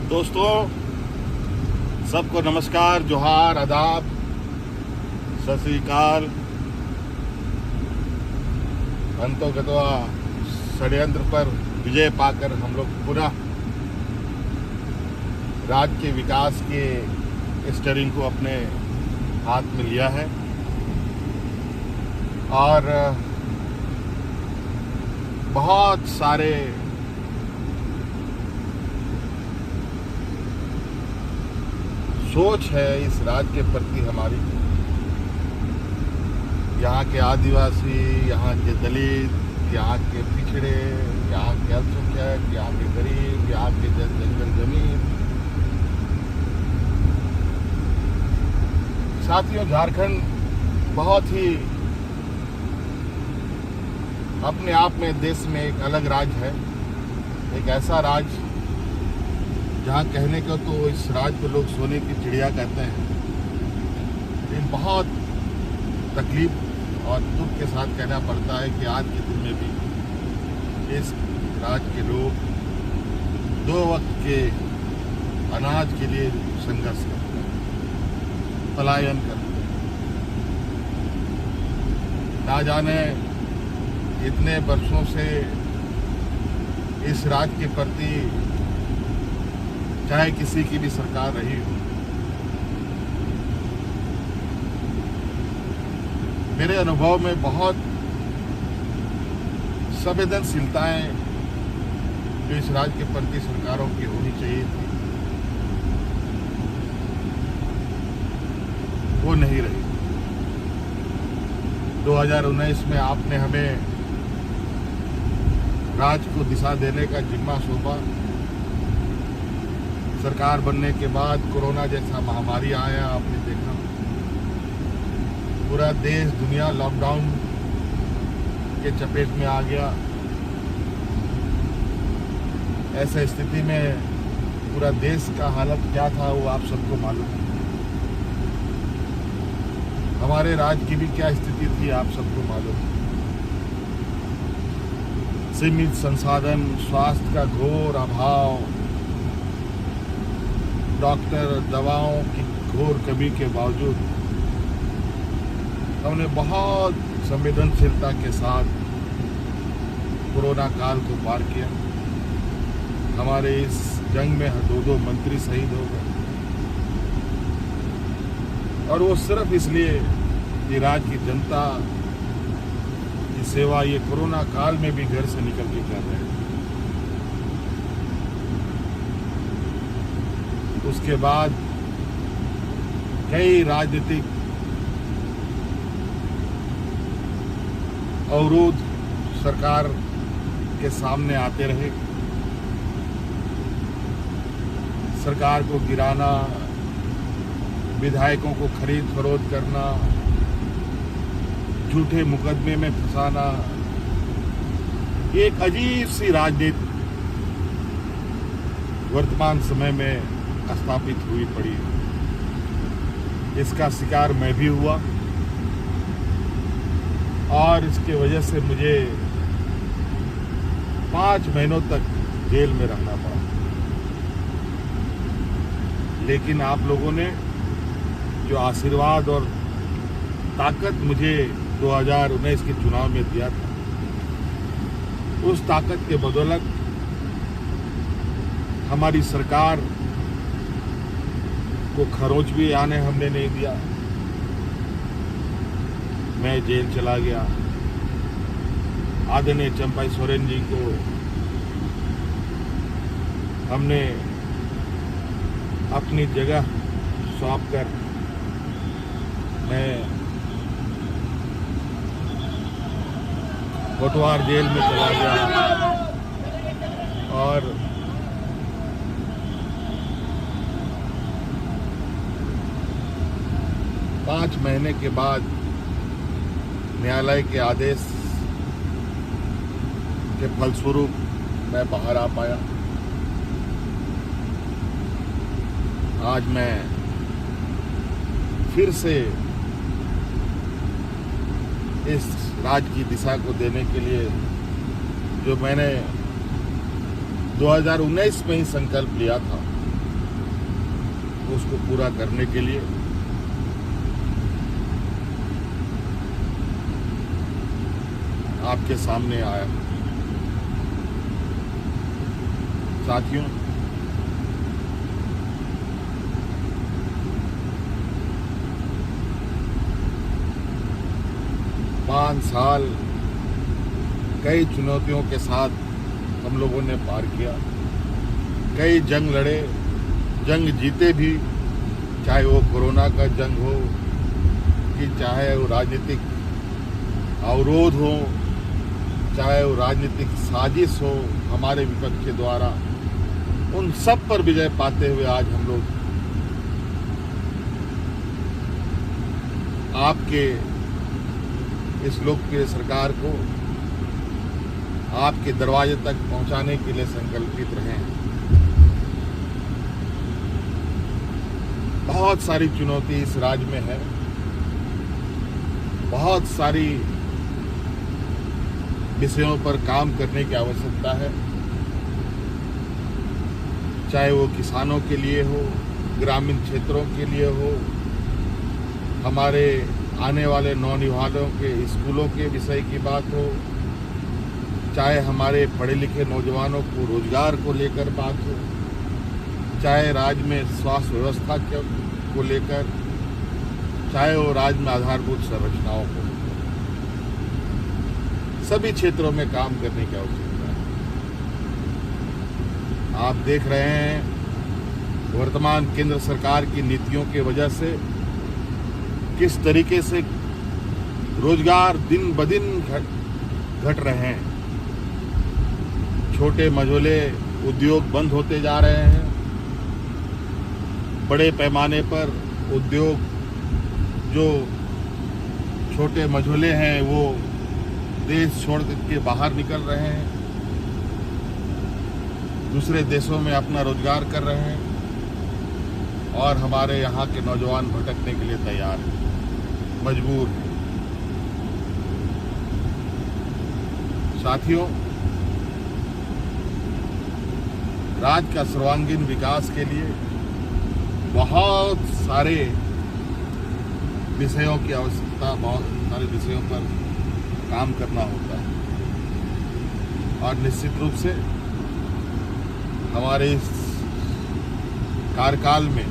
दोस्तों, सबको नमस्कार, जोहार, आदाब, सत श्री अकाल। अंतोगतवा षड्यंत्र पर विजय पाकर हम लोग पुनः राज्य के विकास के स्टीयरिंग को अपने हाथ में लिया है और बहुत सारे सोच है इस राज्य के प्रति हमारी। यहाँ के आदिवासी, यहाँ के दलित, यहाँ के पिछड़े, यहाँ के अल्पसंख्यक, यहाँ के गरीब, यहाँ के जंगल जमीन। साथियों, झारखंड बहुत ही अपने आप में देश में एक अलग राज्य है। एक ऐसा राज्य जहाँ कहने को तो इस राज्य को लोग सोने की चिड़िया कहते हैं, लेकिन बहुत तकलीफ और दुख के साथ कहना पड़ता है कि आज के दिन में भी इस राज्य के लोग 2 वक्त के अनाज के लिए संघर्ष करते हैं, पलायन करते हैं। ना जाने इतने वर्षों से इस राज्य के प्रति चाहे किसी की भी सरकार रही हो, मेरे अनुभव में बहुत संवेदनशीलताएं जो इस राज्य के प्रति सरकारों की होनी चाहिए थी, वो नहीं रही। 2019 में आपने हमें राज्य को दिशा देने का जिम्मा सौंपा। सरकार बनने के बाद कोरोना जैसा महामारी आया, आपने देखा पूरा देश दुनिया लॉकडाउन के चपेट में आ गया। ऐसे स्थिति में पूरा देश का हालत क्या था वो आप सबको मालूम है। हमारे राज्य की भी क्या स्थिति थी आप सबको मालूम है। सीमित संसाधन, स्वास्थ्य का घोर अभाव, डॉक्टर, दवाओं की घोर कमी के बावजूद हमने बहुत संवेदनशीलता के साथ कोरोना काल को पार किया। हमारे इस जंग में 2 मंत्री शहीद हो गए, और वो सिर्फ इसलिए कि राज्य की जनता की सेवा ये कोरोना काल में भी घर से निकल के कर रहे हैं। उसके बाद कई राजनीतिक अवरोध सरकार के सामने आते रहे। सरकार को गिराना, विधायकों को खरीद फरोख्त करना, झूठे मुकदमे में फंसाना, एक अजीब सी राजनीति वर्तमान समय में स्थापित हुई पड़ी। इसका शिकार मैं भी हुआ और इसके वजह से मुझे 5 महीनों तक जेल में रहना पड़ा। लेकिन आप लोगों ने जो आशीर्वाद और ताकत मुझे 2019 के चुनाव में दिया था, उस ताकत के बदौलत हमारी सरकार को खरोच भी आने हमने नहीं दिया। मैं जेल चला गया। आदरणीय चंपाई सोरेन जी को हमने अपनी जगह सौंपकर मैं कोटवार जेल में चला गया और पाँच महीने के बाद न्यायालय के आदेश के फलस्वरूप मैं बाहर आ पाया। आज मैं फिर से इस राज्य की दिशा को देने के लिए जो मैंने 2019 में ही संकल्प लिया था, उसको पूरा करने के लिए आपके सामने आया। साथियों, पाँच साल कई चुनौतियों के साथ हम लोगों ने पार किया, कई जंग लड़े, जंग जीते भी, चाहे वो कोरोना का जंग हो कि चाहे वो राजनीतिक अवरोध हो, चाहे वो राजनीतिक साजिश हो हमारे विपक्ष के द्वारा, उन सब पर विजय पाते हुए आज हम लोग आपके इस लोकप्रिय सरकार को आपके दरवाजे तक पहुंचाने के लिए संकल्पित रहे। बहुत सारी चुनौती इस राज्य में है, बहुत सारी विषयों पर काम करने की आवश्यकता है, चाहे वो किसानों के लिए हो, ग्रामीण क्षेत्रों के लिए हो, हमारे आने वाले नौनिहालों के स्कूलों के विषय की बात हो, चाहे हमारे पढ़े लिखे नौजवानों को रोजगार को लेकर बात हो, चाहे राज्य में स्वास्थ्य व्यवस्था को लेकर, चाहे वो राज्य में आधारभूत संरचनाओं को, सभी क्षेत्रों में काम करने की आवश्यकता है। आप देख रहे हैं वर्तमान केंद्र सरकार की नीतियों की वजह से किस तरीके से रोजगार दिन ब दिन घट रहे हैं। छोटे मझोले उद्योग बंद होते जा रहे हैं, बड़े पैमाने पर उद्योग जो छोटे मझोले हैं वो देश छोड़ के बाहर निकल रहे हैं, दूसरे देशों में अपना रोजगार कर रहे हैं, और हमारे यहाँ के नौजवान भटकने के लिए तैयार हैं, मजबूर हैं। साथियों, राज्य का सर्वांगीण विकास के लिए बहुत सारे विषयों की आवश्यकता, बहुत सारे विषयों पर काम करना होता है, और निश्चित रूप से हमारे इस कार्यकाल में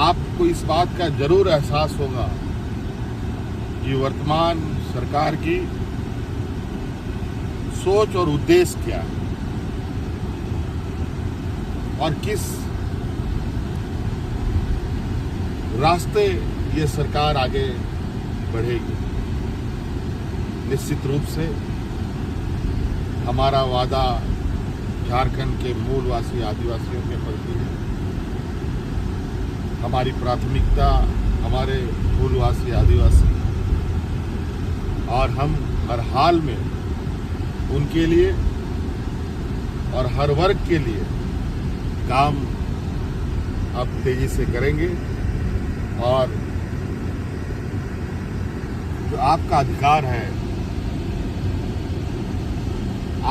आपको इस बात का जरूर एहसास होगा कि वर्तमान सरकार की सोच और उद्देश्य क्या है और किस रास्ते ये सरकार आगे बढ़ेगी। निश्चित रूप से हमारा वादा झारखंड के मूलवासी आदिवासियों के प्रति है, हमारी प्राथमिकता हमारे मूलवासी आदिवासी, और हम हर हाल में उनके लिए और हर वर्ग के लिए काम अब तेजी से करेंगे, और जो आपका अधिकार है,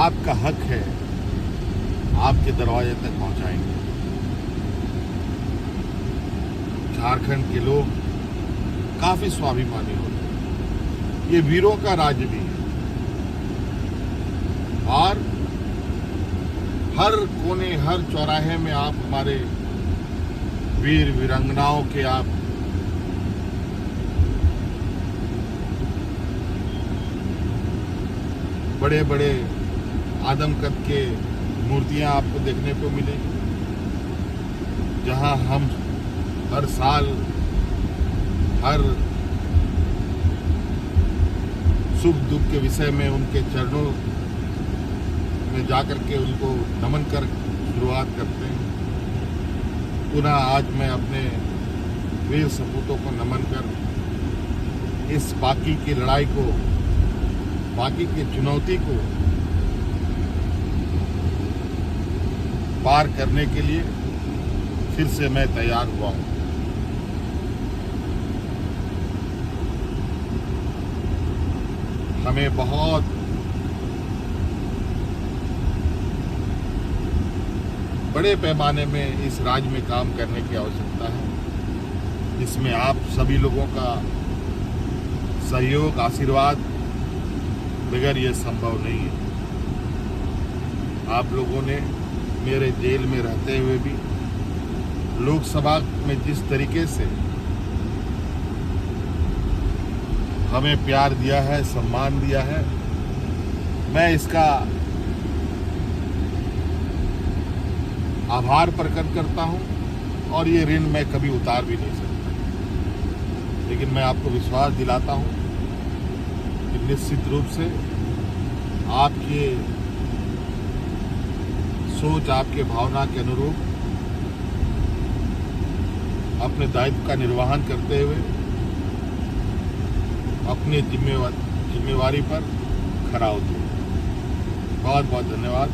आपका हक है, आपके दरवाजे तक पहुंचाएंगे। झारखंड के लोग काफी स्वाभिमानी होते हैं, ये वीरों का राज्य भी है, और हर कोने हर चौराहे में आप हमारे वीर वीरांगनाओं के आप बड़े बड़े आदमकद के मूर्तियां आपको देखने को मिलेगी, जहां हम हर साल हर सुख दुख के विषय में उनके चरणों में जाकर के उनको नमन कर शुरुआत करते हैं। पुनः आज मैं अपने वीर सपूतों को नमन कर इस बाकी की लड़ाई को, बाकी की चुनौती को पार करने के लिए फिर से मैं तैयार हुआ हूं। हमें बहुत बड़े पैमाने में इस राज्य में काम करने की आवश्यकता है, जिसमें आप सभी लोगों का सहयोग, आशीर्वाद बगैर ये संभव नहीं है। आप लोगों ने मेरे जेल में रहते हुए भी लोकसभा में जिस तरीके से हमें प्यार दिया है, सम्मान दिया है, मैं इसका आभार प्रकट करता हूं और ये ऋण मैं कभी उतार भी नहीं सकता। लेकिन मैं आपको विश्वास दिलाता हूं कि निश्चित रूप से आपके सोच, आपके भावना के अनुरूप अपने दायित्व का निर्वहन करते हुए अपनी जिम्मेवारी पर खरा उतरूं। बहुत बहुत धन्यवाद।